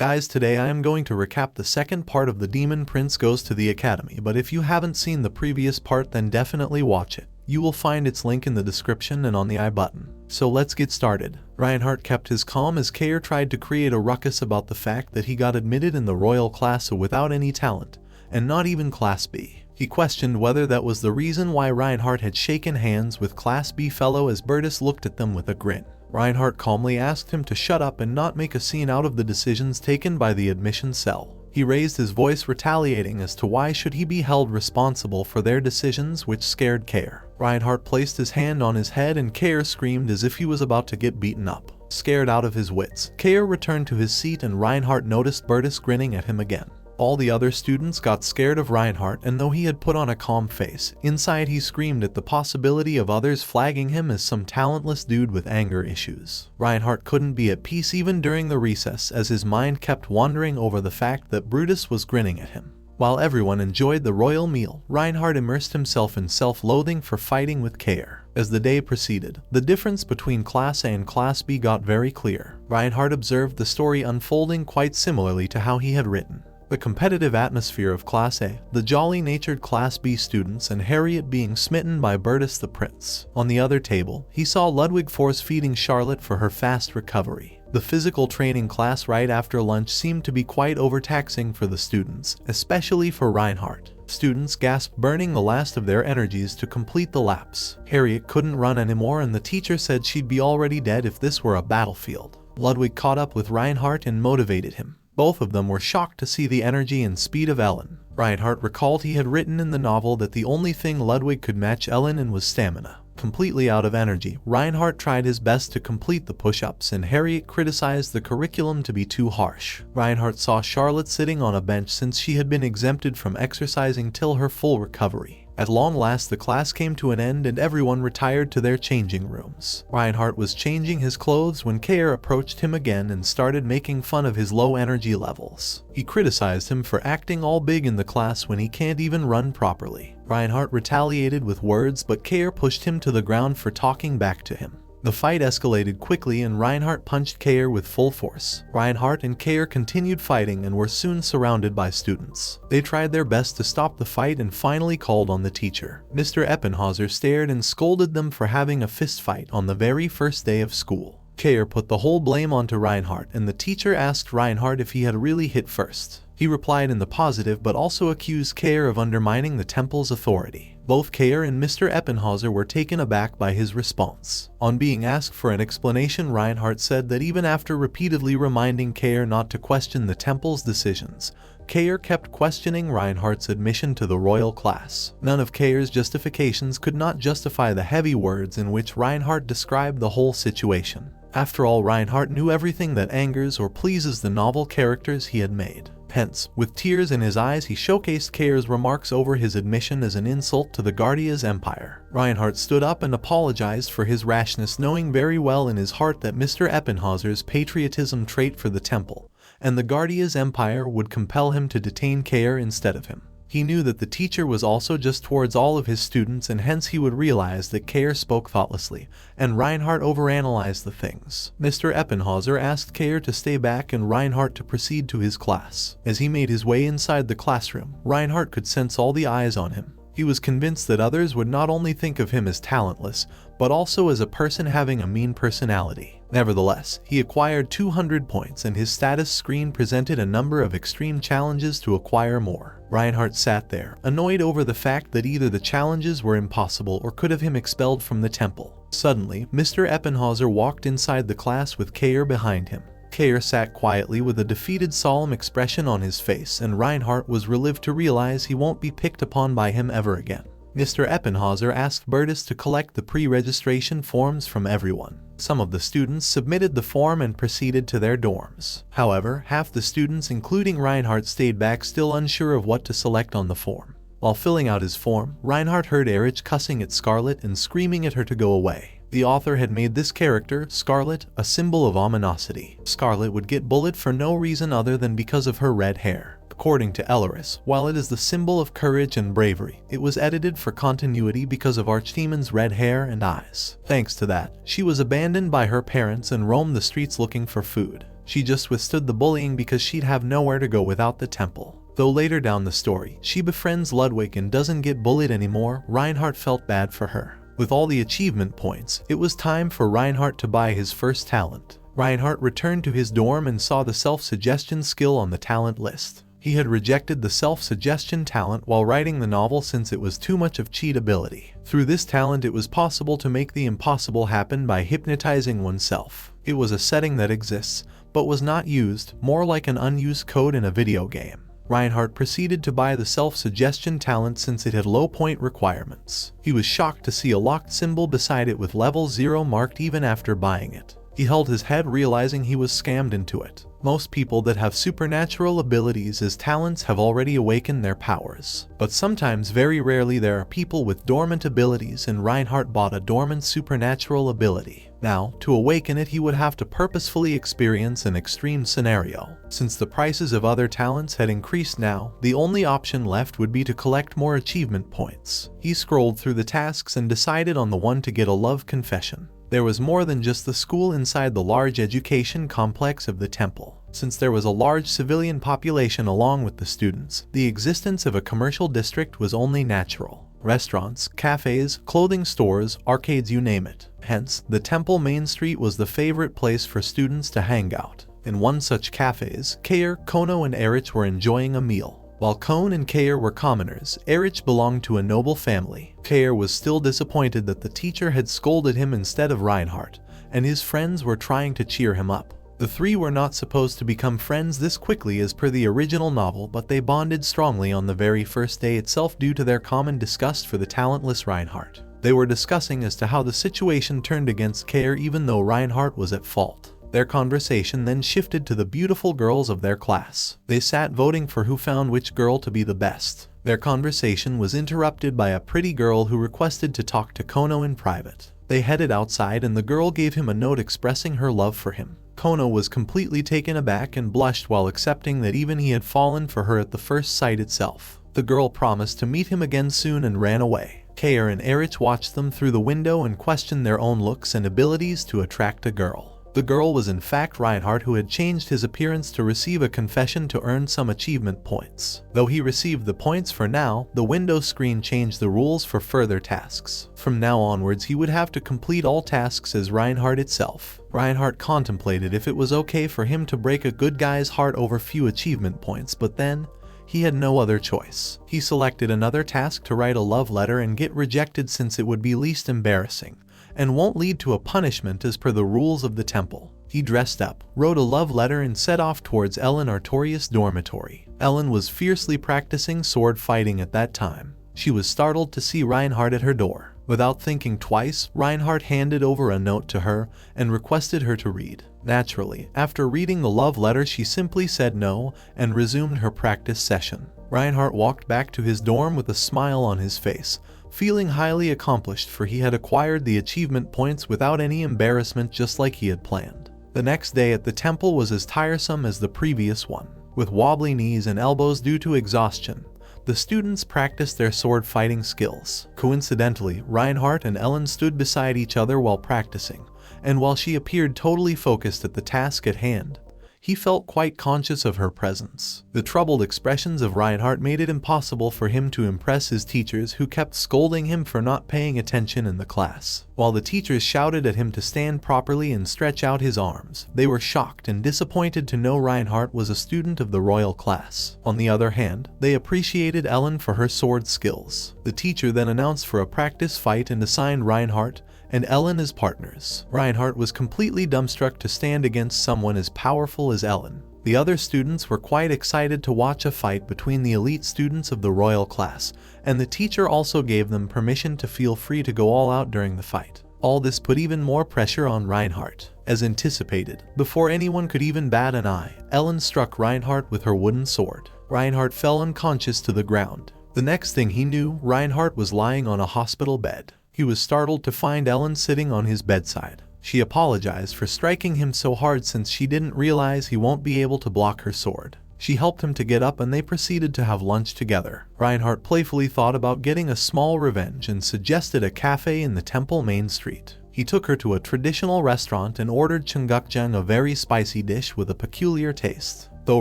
Guys, today I am going to recap the second part of The Demon Prince Goes to the Academy, but if you haven't seen the previous part then definitely watch it. You will find its link in the description and on the I button. So let's get started. Reinhardt kept his calm as Kair tried to create a ruckus about the fact that he got admitted in the royal class without any talent, and not even Class B. He questioned whether that was the reason why Reinhardt had shaken hands with Class B fellow as Bertus looked at them with a grin. Reinhardt calmly asked him to shut up and not make a scene out of the decisions taken by the admission cell. He raised his voice retaliating as to why should he be held responsible for their decisions, which scared Kair. Reinhardt placed his hand on his head and Kair screamed as if he was about to get beaten up. Scared out of his wits, Kair returned to his seat and Reinhardt noticed Bertus grinning at him again. All the other students got scared of Reinhardt, and though he had put on a calm face, inside he screamed at the possibility of others flagging him as some talentless dude with anger issues. Reinhardt couldn't be at peace even during the recess as his mind kept wandering over the fact that Brutus was grinning at him. While everyone enjoyed the royal meal, Reinhardt immersed himself in self-loathing for fighting with Kair. As the day proceeded, the difference between Class A and Class B got very clear. Reinhardt observed the story unfolding quite similarly to how he had written. The competitive atmosphere of Class A, the jolly-natured Class B students, and Harriet being smitten by Bertus the Prince. On the other table, he saw Ludwig force-feeding Charlotte for her fast recovery. The physical training class right after lunch seemed to be quite overtaxing for the students, especially for Reinhardt. Students gasped, burning the last of their energies to complete the laps. Harriet couldn't run anymore and the teacher said she'd be already dead if this were a battlefield. Ludwig caught up with Reinhardt and motivated him. Both of them were shocked to see the energy and speed of Ellen. Reinhardt recalled he had written in the novel that the only thing Ludwig could match Ellen in was stamina. Completely out of energy, Reinhardt tried his best to complete the push-ups and Harriet criticized the curriculum to be too harsh. Reinhardt saw Charlotte sitting on a bench since she had been exempted from exercising till her full recovery. At long last the class came to an end and everyone retired to their changing rooms. Reinhardt was changing his clothes when Kair approached him again and started making fun of his low energy levels. He criticized him for acting all big in the class when he can't even run properly. Reinhardt retaliated with words but Kair pushed him to the ground for talking back to him. The fight escalated quickly and Reinhardt punched Kair with full force. Reinhardt and Kair continued fighting and were soon surrounded by students. They tried their best to stop the fight and finally called on the teacher. Mr. Eppenhauser stared and scolded them for having a fist fight on the very first day of school. Kair put the whole blame onto Reinhardt and the teacher asked Reinhardt if he had really hit first. He replied in the positive but also accused Kair of undermining the temple's authority. Both Kair and Mr. Eppenhauser were taken aback by his response. On being asked for an explanation, Reinhardt said that even after repeatedly reminding Kair not to question the temple's decisions, Kair kept questioning Reinhardt's admission to the royal class. None of Kair's justifications could not justify the heavy words in which Reinhardt described the whole situation. After all, Reinhardt knew everything that angers or pleases the novel characters he had made. Hence, with tears in his eyes, he showcased Kair's remarks over his admission as an insult to the Guardia's empire. Reinhardt stood up and apologized for his rashness, knowing very well in his heart that Mr. Eppenhauser's patriotism trait for the temple and the Guardia's empire would compel him to detain Kair instead of him. He knew that the teacher was also just towards all of his students and hence he would realize that Kair spoke thoughtlessly, and Reinhardt overanalyzed the things. Mr. Eppenhauser asked Kair to stay back and Reinhardt to proceed to his class. As he made his way inside the classroom, Reinhardt could sense all the eyes on him. He was convinced that others would not only think of him as talentless, but also as a person having a mean personality. Nevertheless, he acquired 200 points and his status screen presented a number of extreme challenges to acquire more. Reinhardt sat there, annoyed over the fact that either the challenges were impossible or could have him expelled from the temple. Suddenly, Mr. Eppenhauser walked inside the class with Kair behind him. Kair sat quietly with a defeated, solemn expression on his face, and Reinhardt was relieved to realize he won't be picked upon by him ever again. Mr. Eppenhauser asked Bertus to collect the pre-registration forms from everyone. Some of the students submitted the form and proceeded to their dorms. However, half the students, including Reinhardt, stayed back still unsure of what to select on the form. While filling out his form, Reinhardt heard Erich cussing at Scarlet and screaming at her to go away. The author had made this character, Scarlet, a symbol of ominosity. Scarlet would get bullied for no reason other than because of her red hair. According to Elleris, while it is the symbol of courage and bravery, it was edited for continuity because of Archdemon's red hair and eyes. Thanks to that, she was abandoned by her parents and roamed the streets looking for food. She just withstood the bullying because she'd have nowhere to go without the temple. Though later down the story, she befriends Ludwig and doesn't get bullied anymore, Reinhardt felt bad for her. With all the achievement points, it was time for Reinhardt to buy his first talent. Reinhardt returned to his dorm and saw the self-suggestion skill on the talent list. He had rejected the self-suggestion talent while writing the novel since it was too much of cheat ability. Through this talent it was possible to make the impossible happen by hypnotizing oneself. It was a setting that exists, but was not used, more like an unused code in a video game. Reinhardt proceeded to buy the self-suggestion talent since it had low point requirements. He was shocked to see a locked symbol beside it with level 0 marked even after buying it. He held his head realizing he was scammed into it. Most people that have supernatural abilities as talents have already awakened their powers. But sometimes, very rarely, there are people with dormant abilities, and Reinhardt bought a dormant supernatural ability. Now, to awaken it he would have to purposefully experience an extreme scenario. Since the prices of other talents had increased now, the only option left would be to collect more achievement points. He scrolled through the tasks and decided on the one to get a love confession. There was more than just the school inside the large education complex of the temple. Since there was a large civilian population along with the students, the existence of a commercial district was only natural. Restaurants, cafes, clothing stores, arcades, you name it. Hence, the temple main street was the favorite place for students to hang out. In one such cafes, Kair, Kono and Erich were enjoying a meal. While Kohn and Kair were commoners, Erich belonged to a noble family. Kair was still disappointed that the teacher had scolded him instead of Reinhardt, and his friends were trying to cheer him up. The three were not supposed to become friends this quickly as per the original novel, but they bonded strongly on the very first day itself due to their common disgust for the talentless Reinhardt. They were discussing as to how the situation turned against Kair even though Reinhardt was at fault. Their conversation then shifted to the beautiful girls of their class. They sat voting for who found which girl to be the best. Their conversation was interrupted by a pretty girl who requested to talk to Kono in private. They headed outside and the girl gave him a note expressing her love for him. Kono was completely taken aback and blushed while accepting that even he had fallen for her at the first sight itself. The girl promised to meet him again soon and ran away. Kair and Erich watched them through the window and questioned their own looks and abilities to attract a girl. The girl was in fact Reinhardt, who had changed his appearance to receive a confession to earn some achievement points. Though he received the points for now, the window screen changed the rules for further tasks. From now onwards he would have to complete all tasks as Reinhardt itself. Reinhardt contemplated if it was okay for him to break a good guy's heart over few achievement points, but then he had no other choice. He selected another task to write a love letter and get rejected since it would be least embarrassing and won't lead to a punishment as per the rules of the temple. He dressed up, wrote a love letter and set off towards Ellen Artorius' dormitory. Ellen was fiercely practicing sword fighting at that time. She was startled to see Reinhardt at her door. Without thinking twice, Reinhardt handed over a note to her and requested her to read. Naturally, after reading the love letter she simply said no and resumed her practice session. Reinhardt walked back to his dorm with a smile on his face, feeling highly accomplished for he had acquired the achievement points without any embarrassment just like he had planned. The next day at the temple was as tiresome as the previous one. With wobbly knees and elbows due to exhaustion, the students practiced their sword fighting skills. Coincidentally, Reinhardt and Ellen stood beside each other while practicing, and while she appeared totally focused at the task at hand, he felt quite conscious of her presence. The troubled expressions of Reinhardt made it impossible for him to impress his teachers, who kept scolding him for not paying attention in the class. While the teachers shouted at him to stand properly and stretch out his arms, they were shocked and disappointed to know Reinhardt was a student of the royal class. On the other hand, they appreciated Ellen for her sword skills. The teacher then announced for a practice fight and assigned Reinhardt and Ellen as partners. Reinhardt was completely dumbstruck to stand against someone as powerful as Ellen. The other students were quite excited to watch a fight between the elite students of the royal class, and the teacher also gave them permission to feel free to go all out during the fight. All this put even more pressure on Reinhardt. As anticipated, before anyone could even bat an eye, Ellen struck Reinhardt with her wooden sword. Reinhardt fell unconscious to the ground. The next thing he knew, Reinhardt was lying on a hospital bed. He was startled to find Ellen sitting on his bedside. She apologized for striking him so hard since she didn't realize he won't be able to block her sword. She helped him to get up and they proceeded to have lunch together. Reinhardt playfully thought about getting a small revenge and suggested a cafe in the temple main street. He He took her to a traditional restaurant and ordered cheonggukjeong, a very spicy dish with a peculiar taste. Though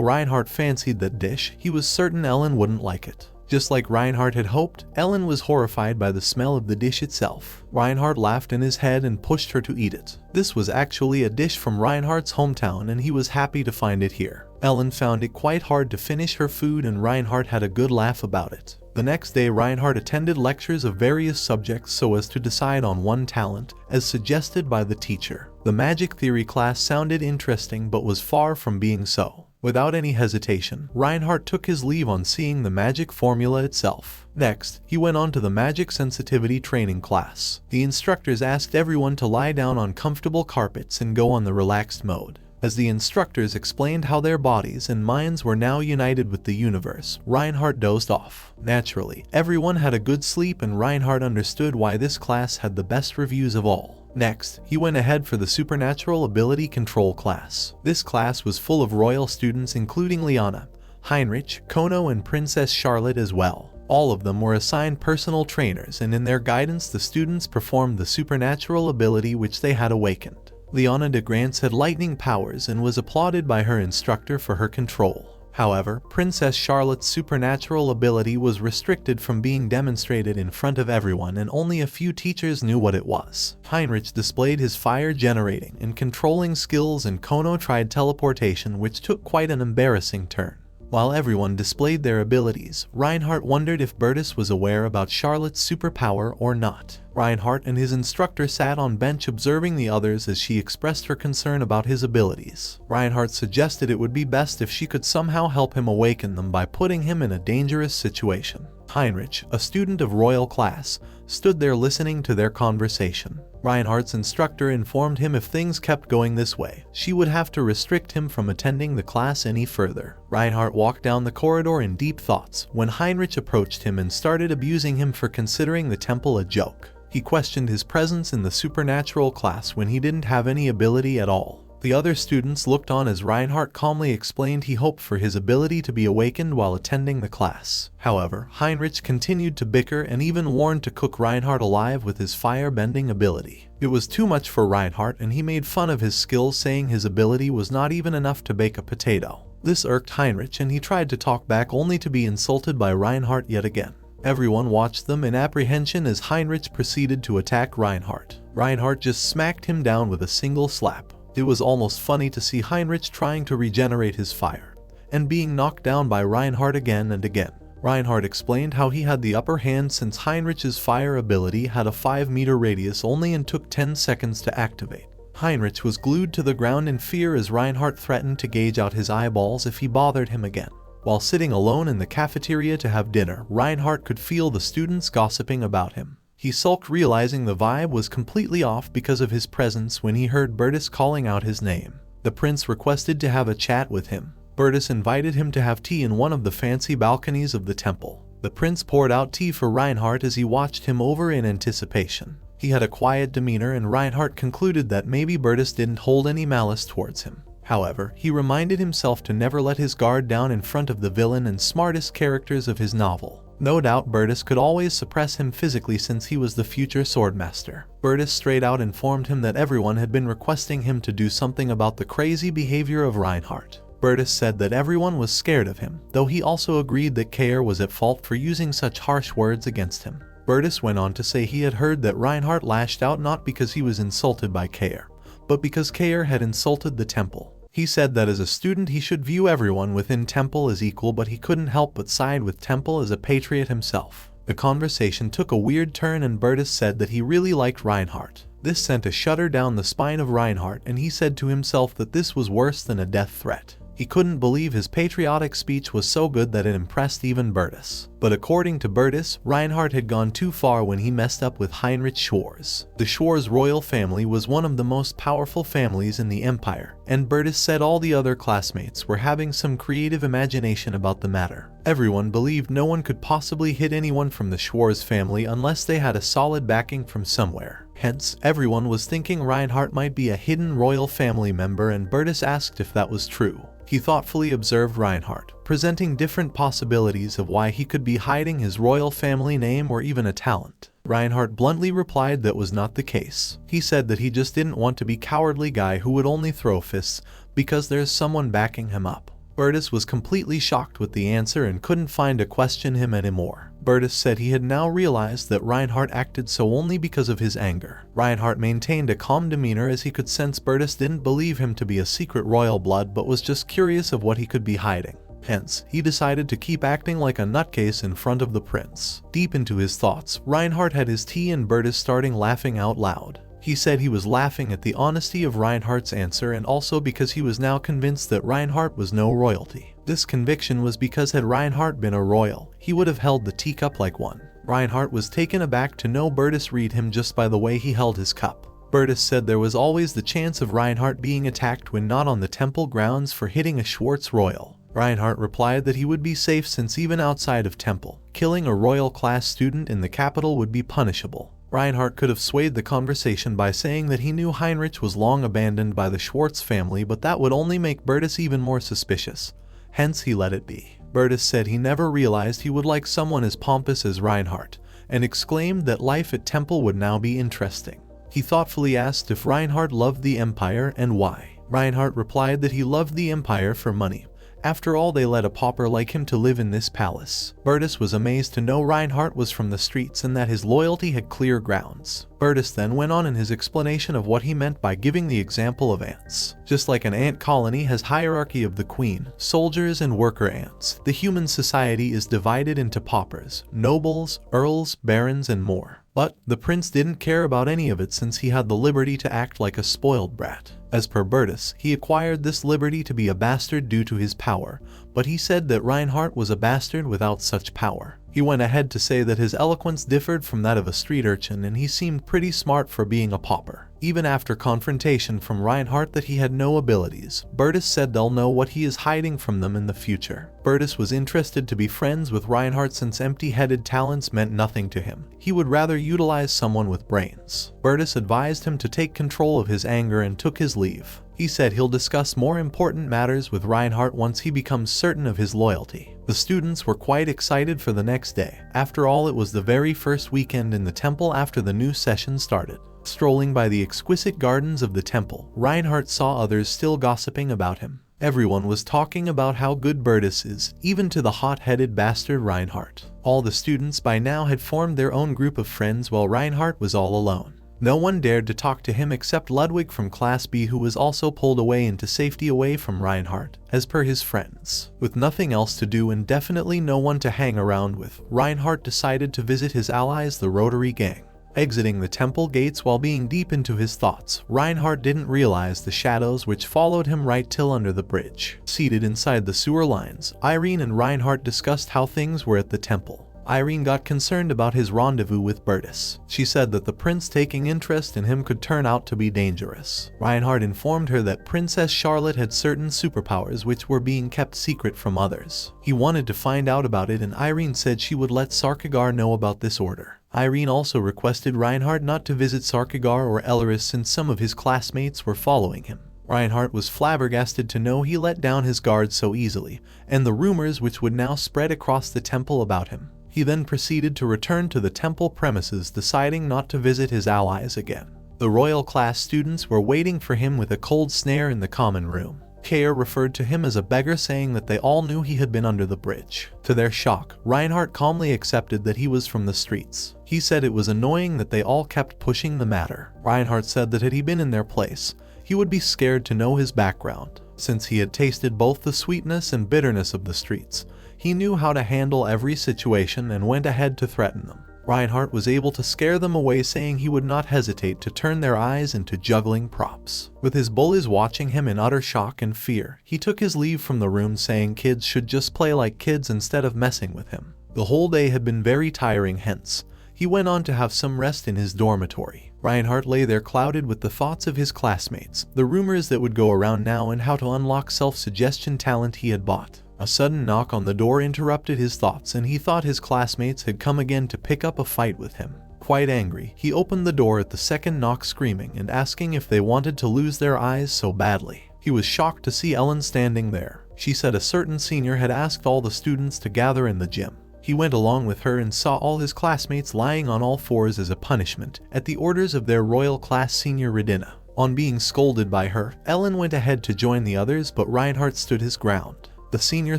Reinhardt fancied that dish, he was certain Ellen wouldn't like it. Just like Reinhardt had hoped, Ellen was horrified by the smell of the dish itself. Reinhardt laughed in his head and pushed her to eat it. This was actually a dish from Reinhardt's hometown and he was happy to find it here. Ellen found it quite hard to finish her food and Reinhardt had a good laugh about it. The next day Reinhardt attended lectures of various subjects so as to decide on one talent, as suggested by the teacher. The magic theory class sounded interesting but was far from being so. Without any hesitation, Reinhardt took his leave on seeing the magic formula itself. Next, he went on to the magic sensitivity training class. The instructors asked everyone to lie down on comfortable carpets and go on the relaxed mode. As the instructors explained how their bodies and minds were now united with the universe, Reinhardt dozed off. Naturally, everyone had a good sleep and Reinhardt understood why this class had the best reviews of all. Next, he went ahead for the supernatural ability control class. This class was full of royal students including Liana, Heinrich, Kono and Princess Charlotte as well. All of them were assigned personal trainers and in their guidance the students performed the supernatural ability which they had awakened. Liana de Grants had lightning powers and was applauded by her instructor for her control. However, Princess Charlotte's supernatural ability was restricted from being demonstrated in front of everyone and only a few teachers knew what it was. Heinrich displayed his fire-generating and controlling skills and Kono tried teleportation which took quite an embarrassing turn. While everyone displayed their abilities, Reinhardt wondered if Bertus was aware about Charlotte's superpower or not. Reinhardt and his instructor sat on bench observing the others as she expressed her concern about his abilities. Reinhardt suggested it would be best if she could somehow help him awaken them by putting him in a dangerous situation. Heinrich, a student of royal class, stood there listening to their conversation. Reinhardt's instructor informed him if things kept going this way, she would have to restrict him from attending the class any further. Reinhardt walked down the corridor in deep thoughts when Heinrich approached him and started abusing him for considering the temple a joke. He questioned his presence in the supernatural class when he didn't have any ability at all. The other students looked on as Reinhardt calmly explained he hoped for his ability to be awakened while attending the class. However, Heinrich continued to bicker and even warned to cook Reinhardt alive with his fire-bending ability. It was too much for Reinhardt and he made fun of his skills saying his ability was not even enough to bake a potato. This irked Heinrich and he tried to talk back only to be insulted by Reinhardt yet again. Everyone watched them in apprehension as Heinrich proceeded to attack Reinhardt. Reinhardt just smacked him down with a single slap. It was almost funny to see Heinrich trying to regenerate his fire and being knocked down by Reinhardt again and again. Reinhardt explained how he had the upper hand since Heinrich's fire ability had a 5-meter radius only and took 10 seconds to activate. Heinrich was glued to the ground in fear as Reinhardt threatened to gouge out his eyeballs if he bothered him again. While sitting alone in the cafeteria to have dinner, Reinhardt could feel the students gossiping about him. He sulked realizing the vibe was completely off because of his presence when he heard Bertus calling out his name. The prince requested to have a chat with him. Bertus invited him to have tea in one of the fancy balconies of the temple. The prince poured out tea for Reinhardt as he watched him over in anticipation. He had a quiet demeanor and Reinhardt concluded that maybe Bertus didn't hold any malice towards him. However, he reminded himself to never let his guard down in front of the villain and smartest characters of his novel. No doubt Bertus could always suppress him physically since he was the future swordmaster. Bertus straight out informed him that everyone had been requesting him to do something about the crazy behavior of Reinhardt. Bertus said that everyone was scared of him, though he also agreed that Kair was at fault for using such harsh words against him. Bertus went on to say he had heard that Reinhardt lashed out not because he was insulted by Kair, but because Kair had insulted the temple. He said that as a student he should view everyone within Temple as equal, but he couldn't help but side with Temple as a patriot himself. The conversation took a weird turn and Bertus said that he really liked Reinhardt. This sent a shudder down the spine of Reinhardt and he said to himself that this was worse than a death threat. He couldn't believe his patriotic speech was so good that it impressed even Bertus. But according to Bertus, Reinhardt had gone too far when he messed up with Heinrich Schwarz. The Schwarz royal family was one of the most powerful families in the empire, and Bertus said all the other classmates were having some creative imagination about the matter. Everyone believed no one could possibly hit anyone from the Schwarz family unless they had a solid backing from somewhere. Hence, everyone was thinking Reinhardt might be a hidden royal family member and Bertus asked if that was true. He thoughtfully observed Reinhardt, presenting different possibilities of why he could be hiding his royal family name or even a talent. Reinhardt bluntly replied that was not the case. He said that he just didn't want to be cowardly guy who would only throw fists because there's someone backing him up. Bertus was completely shocked with the answer and couldn't find a question him anymore. Bertus said he had now realized that Reinhardt acted so only because of his anger. Reinhardt maintained a calm demeanor as he could sense Bertus didn't believe him to be a secret royal blood but was just curious of what he could be hiding. Hence, he decided to keep acting like a nutcase in front of the prince. Deep into his thoughts, Reinhardt had his tea and Bertus starting laughing out loud. He said he was laughing at the honesty of Reinhardt's answer and also because he was now convinced that Reinhardt was no royalty. This conviction was because had Reinhardt been a royal, he would have held the teacup like one. Reinhardt was taken aback to know Bertus read him just by the way he held his cup. Bertus said there was always the chance of Reinhardt being attacked when not on the temple grounds for hitting a Schwartz royal. Reinhardt replied that he would be safe since even outside of temple, killing a royal class student in the capital would be punishable. Reinhardt could have swayed the conversation by saying that he knew Heinrich was long abandoned by the Schwartz family, but that would only make Bertus even more suspicious. Hence he let it be. Bertus said he never realized he would like someone as pompous as Reinhardt, and exclaimed that life at temple would now be interesting. He thoughtfully asked if Reinhardt loved the empire and why. Reinhardt replied that he loved the empire for money. After all, they let a pauper like him to live in this palace. Bertus was amazed to know Reinhardt was from the streets and that his loyalty had clear grounds. Bertus then went on in his explanation of what he meant by giving the example of ants. Just like an ant colony has hierarchy of the queen, soldiers, and worker ants, the human society is divided into paupers, nobles, earls, barons, and more. But the prince didn't care about any of it since he had the liberty to act like a spoiled brat. As per Bertus, he acquired this liberty to be a bastard due to his power, but he said that Reinhardt was a bastard without such power. He went ahead to say that his eloquence differed from that of a street urchin and he seemed pretty smart for being a pauper. Even after confrontation from Reinhardt that he had no abilities, Bertus said they'll know what he is hiding from them in the future. Bertus was interested to be friends with Reinhardt since empty-headed talents meant nothing to him. He would rather utilize someone with brains. Bertus advised him to take control of his anger and took his leave. He said he'll discuss more important matters with Reinhardt once he becomes certain of his loyalty. The students were quite excited for the next day. After all, it was the very first weekend in the temple after the new session started. Strolling by the exquisite gardens of the temple, Reinhardt saw others still gossiping about him. Everyone was talking about how good Bertus is, even to the hot-headed bastard Reinhardt. All the students by now had formed their own group of friends while Reinhardt was all alone. No one dared to talk to him except Ludwig from Class B, who was also pulled away into safety away from Reinhardt, as per his friends. With nothing else to do and definitely no one to hang around with, Reinhardt decided to visit his allies, the Rotary Gang. Exiting the temple gates while being deep into his thoughts, Reinhardt didn't realize the shadows which followed him right till under the bridge. Seated inside the sewer lines, Irene and Reinhardt discussed how things were at the temple. Irene got concerned about his rendezvous with Bertus. She said that the prince taking interest in him could turn out to be dangerous. Reinhardt informed her that Princess Charlotte had certain superpowers which were being kept secret from others. He wanted to find out about it and Irene said she would let Sarkagar know about this order. Irene also requested Reinhardt not to visit Sarkagar or Elleris since some of his classmates were following him. Reinhardt was flabbergasted to know he let down his guard so easily, and the rumors which would now spread across the temple about him. He then proceeded to return to the temple premises, deciding not to visit his allies again. The royal class students were waiting for him with a cold snare in the common room. Kair referred to him as a beggar, saying that they all knew he had been under the bridge. To their shock, Reinhardt calmly accepted that he was from the streets. He said it was annoying that they all kept pushing the matter. Reinhardt said that had he been in their place, he would be scared to know his background. Since he had tasted both the sweetness and bitterness of the streets, he knew how to handle every situation and went ahead to threaten them. Reinhardt was able to scare them away, saying he would not hesitate to turn their eyes into juggling props. With his bullies watching him in utter shock and fear, he took his leave from the room, saying kids should just play like kids instead of messing with him. The whole day had been very tiring, hence he went on to have some rest in his dormitory. Reinhardt lay there clouded with the thoughts of his classmates, the rumors that would go around now, and how to unlock self-suggestion talent he had bought. A sudden knock on the door interrupted his thoughts, and he thought his classmates had come again to pick up a fight with him. Quite angry, he opened the door at the second knock, screaming and asking if they wanted to lose their eyes so badly. He was shocked to see Ellen standing there. She said a certain senior had asked all the students to gather in the gym. He went along with her and saw all his classmates lying on all fours as a punishment, at the orders of their royal class senior Redina. On being scolded by her, Ellen went ahead to join the others, but Reinhardt stood his ground. The senior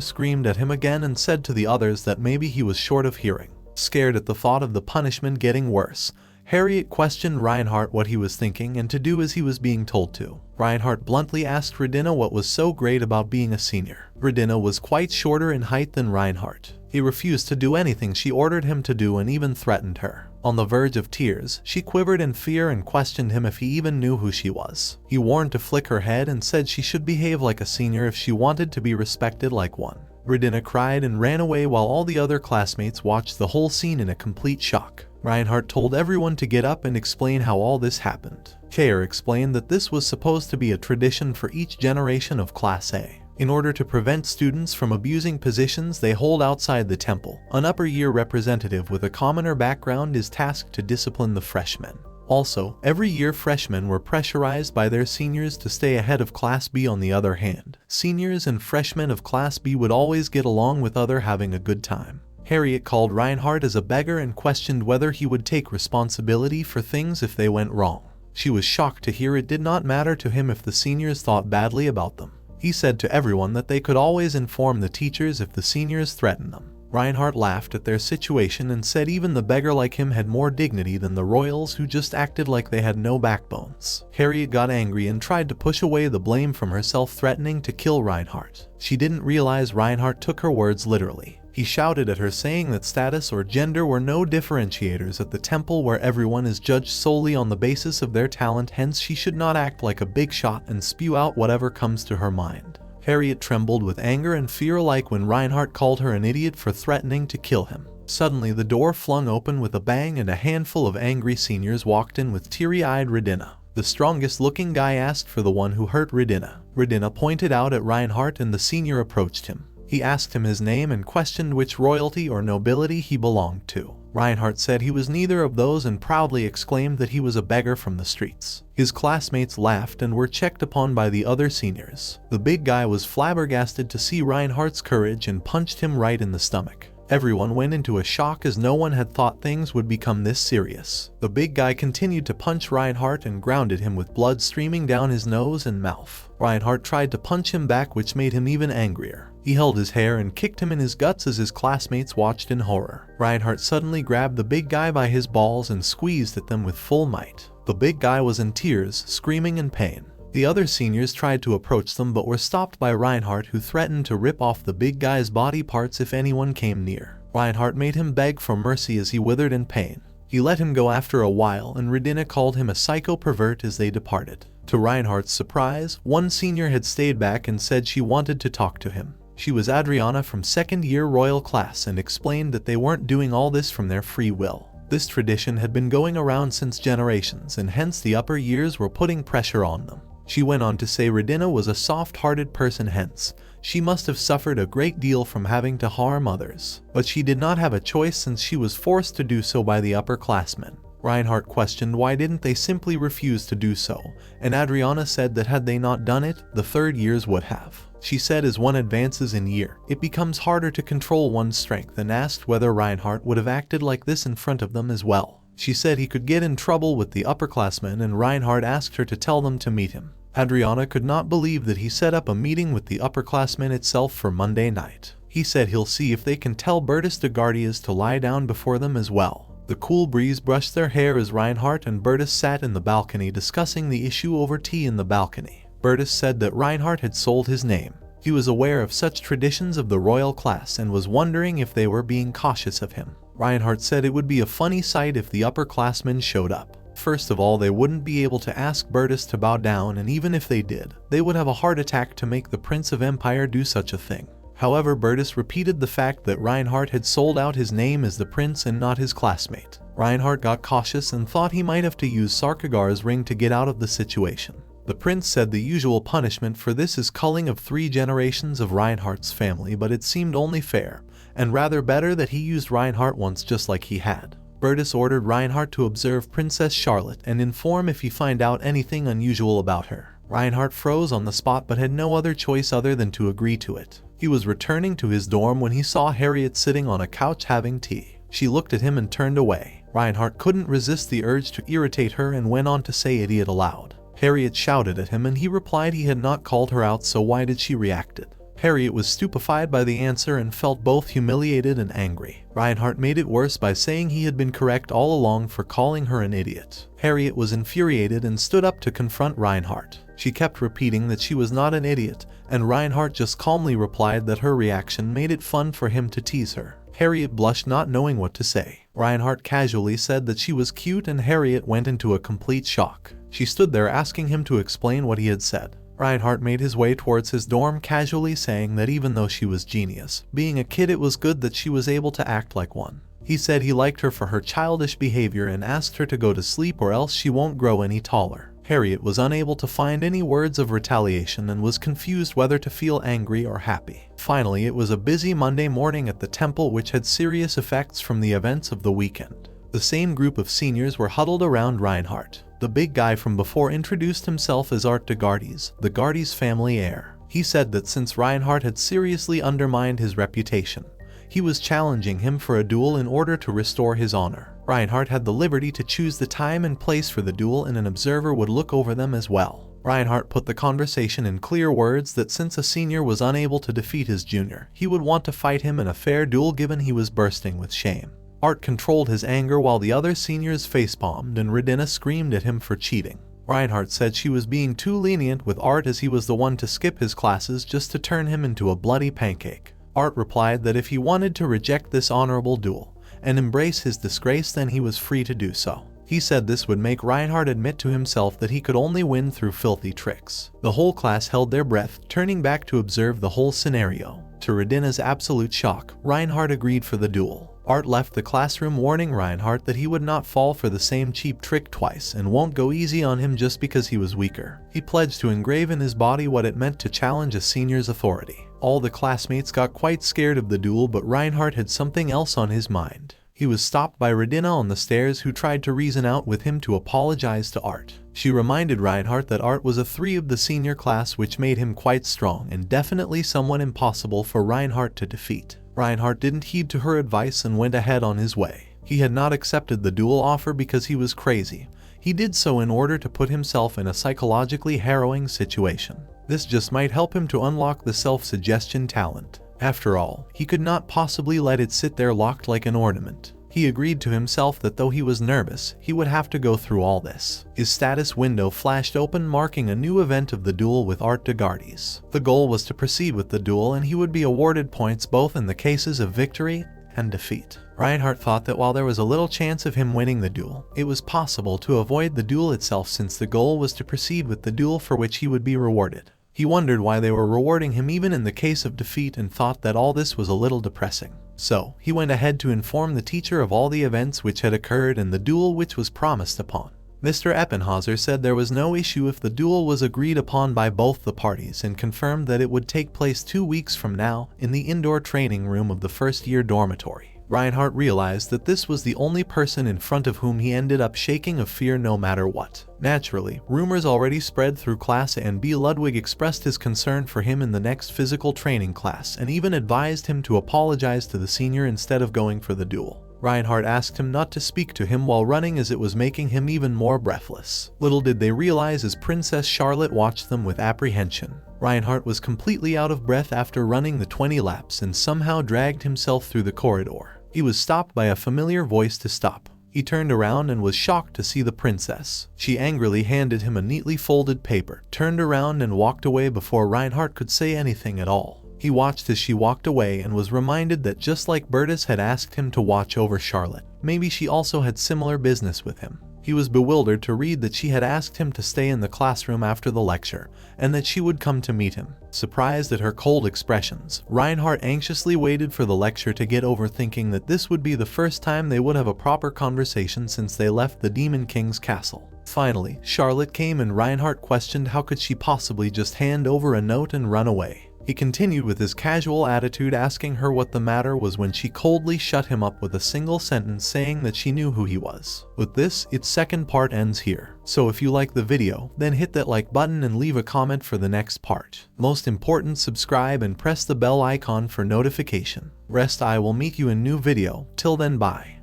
screamed at him again and said to the others that maybe he was short of hearing. Scared at the thought of the punishment getting worse, Harriet questioned Reinhardt what he was thinking and to do as he was being told to. Reinhardt bluntly asked Redina what was so great about being a senior. Redina was quite shorter in height than Reinhardt. He refused to do anything she ordered him to do and even threatened her. On the verge of tears, she quivered in fear and questioned him if he even knew who she was. He warned to flick her head and said she should behave like a senior if she wanted to be respected like one. Redina cried and ran away while all the other classmates watched the whole scene in a complete shock. Reinhardt told everyone to get up and explain how all this happened. Kair explained that this was supposed to be a tradition for each generation of Class A. In order to prevent students from abusing positions they hold outside the temple, an upper year representative with a commoner background is tasked to discipline the freshmen. Also, every year freshmen were pressurized by their seniors to stay ahead of Class B. On the other hand, seniors and freshmen of Class B would always get along with other having a good time. Harriet called Reinhardt as a beggar and questioned whether he would take responsibility for things if they went wrong. She was shocked to hear it did not matter to him if the seniors thought badly about them. He said to everyone that they could always inform the teachers if the seniors threatened them. Reinhardt laughed at their situation and said even the beggar like him had more dignity than the royals who just acted like they had no backbones. Harriet got angry and tried to push away the blame from herself, threatening to kill Reinhardt. She didn't realize Reinhardt took her words literally. He shouted at her saying that status or gender were no differentiators at the temple where everyone is judged solely on the basis of their talent, hence she should not act like a big shot and spew out whatever comes to her mind. Harriet trembled with anger and fear alike when Reinhardt called her an idiot for threatening to kill him. Suddenly the door flung open with a bang and a handful of angry seniors walked in with teary-eyed Redina. The strongest looking guy asked for the one who hurt Redina. Redina pointed out at Reinhardt and the senior approached him. He asked him his name and questioned which royalty or nobility he belonged to. Reinhardt said he was neither of those and proudly exclaimed that he was a beggar from the streets. His classmates laughed and were checked upon by the other seniors. The big guy was flabbergasted to see Reinhardt's courage and punched him right in the stomach. Everyone went into a shock as no one had thought things would become this serious. The big guy continued to punch Reinhardt and grounded him with blood streaming down his nose and mouth. Reinhardt tried to punch him back, which made him even angrier. He held his hair and kicked him in his guts as his classmates watched in horror. Reinhardt suddenly grabbed the big guy by his balls and squeezed at them with full might. The big guy was in tears, screaming in pain. The other seniors tried to approach them but were stopped by Reinhardt, who threatened to rip off the big guy's body parts if anyone came near. Reinhardt made him beg for mercy as he withered in pain. He let him go after a while, and Redina called him a psycho pervert as they departed. To Reinhardt's surprise, one senior had stayed back and said she wanted to talk to him. She was Adriana from second year royal class and explained that they weren't doing all this from their free will. This tradition had been going around since generations, and hence the upper years were putting pressure on them. She went on to say Redina was a soft-hearted person, hence she must have suffered a great deal from having to harm others. But she did not have a choice since she was forced to do so by the upperclassmen. Reinhardt questioned why didn't they simply refuse to do so, and Adriana said that had they not done it, the third years would have. She said as one advances in year, it becomes harder to control one's strength, and asked whether Reinhardt would have acted like this in front of them as well. She said he could get in trouble with the upperclassmen, and Reinhardt asked her to tell them to meet him. Adriana could not believe that he set up a meeting with the upperclassmen itself for Monday night. He said he'll see if they can tell Bertus de Guardias to lie down before them as well. The cool breeze brushed their hair as Reinhardt and Bertus sat in the balcony discussing the issue over tea in the balcony. Bertus said that Reinhardt had sold his name. He was aware of such traditions of the royal class and was wondering if they were being cautious of him. Reinhardt said it would be a funny sight if the upperclassmen showed up. First of all, they wouldn't be able to ask Bertus to bow down, and even if they did, they would have a heart attack to make the Prince of Empire do such a thing. However, Bertus repeated the fact that Reinhardt had sold out his name as the prince and not his classmate. Reinhardt got cautious and thought he might have to use Sarkagar's ring to get out of the situation. The prince said the usual punishment for this is culling of 3 generations of Reinhardt's family, but it seemed only fair, and rather better that he used Reinhardt once just like he had. Bertus ordered Reinhardt to observe Princess Charlotte and inform if he find out anything unusual about her. Reinhardt froze on the spot but had no other choice other than to agree to it. He was returning to his dorm when he saw Harriet sitting on a couch having tea. She looked at him and turned away. Reinhardt couldn't resist the urge to irritate her and went on to say idiot aloud. Harriet shouted at him and he replied he had not called her out, so why did she reacted? Harriet was stupefied by the answer and felt both humiliated and angry. Reinhardt made it worse by saying he had been correct all along for calling her an idiot. Harriet was infuriated and stood up to confront Reinhardt. She kept repeating that she was not an idiot, and Reinhardt just calmly replied that her reaction made it fun for him to tease her. Harriet blushed, not knowing what to say. Reinhardt casually said that she was cute and Harriet went into a complete shock. She stood there asking him to explain what he had said. Reinhardt made his way towards his dorm, casually saying that even though she was genius, being a kid, it was good that she was able to act like one. He said he liked her for her childish behavior and asked her to go to sleep or else she won't grow any taller. Harriet was unable to find any words of retaliation and was confused whether to feel angry or happy. Finally, it was a busy Monday morning at the temple, which had serious effects from the events of the weekend. The same group of seniors were huddled around Reinhardt. The big guy from before introduced himself as Art de Gardes, the Gardes family heir. He said that since Reinhardt had seriously undermined his reputation, he was challenging him for a duel in order to restore his honor. Reinhardt had the liberty to choose the time and place for the duel, and an observer would look over them as well. Reinhardt put the conversation in clear words that since a senior was unable to defeat his junior, he would want to fight him in a fair duel, given he was bursting with shame. Art controlled his anger while the other seniors facepalmed and Redina screamed at him for cheating. Reinhardt said she was being too lenient with Art as he was the one to skip his classes just to turn him into a bloody pancake. Art replied that if he wanted to reject this honorable duel and embrace his disgrace, then he was free to do so. He said this would make Reinhardt admit to himself that he could only win through filthy tricks. The whole class held their breath, turning back to observe the whole scenario. To Redina's absolute shock, Reinhardt agreed for the duel. Art left the classroom, warning Reinhardt that he would not fall for the same cheap trick twice and won't go easy on him just because he was weaker. He pledged to engrave in his body what it meant to challenge a senior's authority. All the classmates got quite scared of the duel, but Reinhardt had something else on his mind. He was stopped by Redina on the stairs, who tried to reason out with him to apologize to Art. She reminded Reinhardt that Art was a 3 of the senior class, which made him quite strong and definitely someone impossible for Reinhardt to defeat. Reinhardt didn't heed to her advice and went ahead on his way. He had not accepted the duel offer because he was crazy. He did so in order to put himself in a psychologically harrowing situation. This just might help him to unlock the self-suggestion talent. After all, he could not possibly let it sit there locked like an ornament. He agreed to himself that though he was nervous, he would have to go through all this. His status window flashed open, marking a new event of the duel with Art de Gardes. The goal was to proceed with the duel, and he would be awarded points both in the cases of victory and defeat. Reinhardt thought that while there was a little chance of him winning the duel, it was possible to avoid the duel itself, since the goal was to proceed with the duel for which he would be rewarded. He wondered why they were rewarding him even in the case of defeat and thought that all this was a little depressing. So, he went ahead to inform the teacher of all the events which had occurred and the duel which was promised upon. Mr. Eppenhauser said there was no issue if the duel was agreed upon by both the parties, and confirmed that it would take place 2 weeks from now in the indoor training room of the first-year dormitory. Reinhardt realized that this was the only person in front of whom he ended up shaking of fear no matter what. Naturally, rumors already spread through class, and B. Ludwig expressed his concern for him in the next physical training class and even advised him to apologize to the senior instead of going for the duel. Reinhardt asked him not to speak to him while running, as it was making him even more breathless. Little did they realize as Princess Charlotte watched them with apprehension. Reinhardt was completely out of breath after running the 20 laps and somehow dragged himself through the corridor. He was stopped by a familiar voice to stop. He turned around and was shocked to see the princess. She angrily handed him a neatly folded paper, turned around and walked away before Reinhardt could say anything at all. He watched as she walked away and was reminded that just like Bertus had asked him to watch over Charlotte, maybe she also had similar business with him. He was bewildered to read that she had asked him to stay in the classroom after the lecture, and that she would come to meet him. Surprised at her cold expressions, Reinhardt anxiously waited for the lecture to get over, thinking that this would be the first time they would have a proper conversation since they left the Demon King's castle. Finally, Charlotte came and Reinhardt questioned how could she possibly just hand over a note and run away. He continued with his casual attitude, asking her what the matter was when she coldly shut him up with a single sentence saying that she knew who he was. With this, its second part ends here. So if you like the video, then hit that like button and leave a comment for the next part. Most important, subscribe and press the bell icon for notification. Rest, I will meet you in new video. Till then, bye.